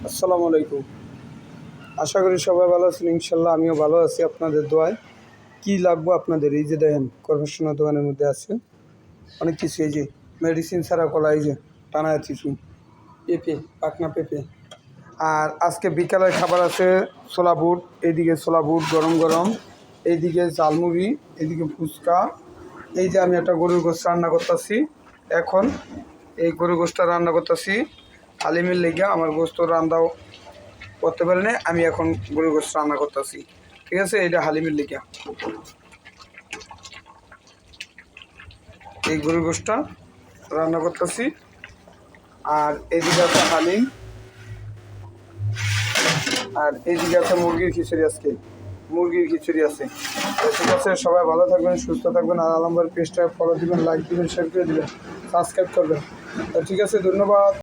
আসসালামু আলাইকুম। আশা করি সবাই ভালো আছেন। ইনশাল্লাহ আমিও ভালো আছি আপনাদের দোয়ায়। কি লাগবো আপনাদের, এই যে দেখেন কর্মেশনের দোকানের মধ্যে আছে অনেক কিছু। এই যে মেডিসিন ছাড়া কলা, এই যে টানা টিফিন, পেঁপে, পাকনা পেঁপে। আর আজকে বিকালের খাবার আছে ছোলা বুট, এইদিকে ছোলা বুট গরম গরম, এইদিকে ঝালমুড়ি, এইদিকে ফুচকা। এই যে আমি একটা গরুর গোশত রান্না করতেছি এখন। এই গরুর গোশতটা রান্না করতেছি হালিমের লেগে। আমার গোশত রান্নাও করতে পারি না, আমি এখন গরুর গোশত রান্না করতেছি। ঠিক আছে, এটা হালিমের লেগে এই গরুর গোশতটা রান্না করতেছি। আর এদিকে আছে হালিম, আর এইদিকে আছে মুরগির খিচুড়ি। আজকে মুরগির খিচুড়ি আছে। তো ঠিক আছে, সবাই ভালো থাকবেন, সুস্থ থাকবেন। আর আলমবার পেজটা ফলো দিবেন, লাইক দিবেন, শেয়ার করে দিবেন, সাবস্ক্রাইব করবেন। তো ঠিক আছে, ধন্যবাদ।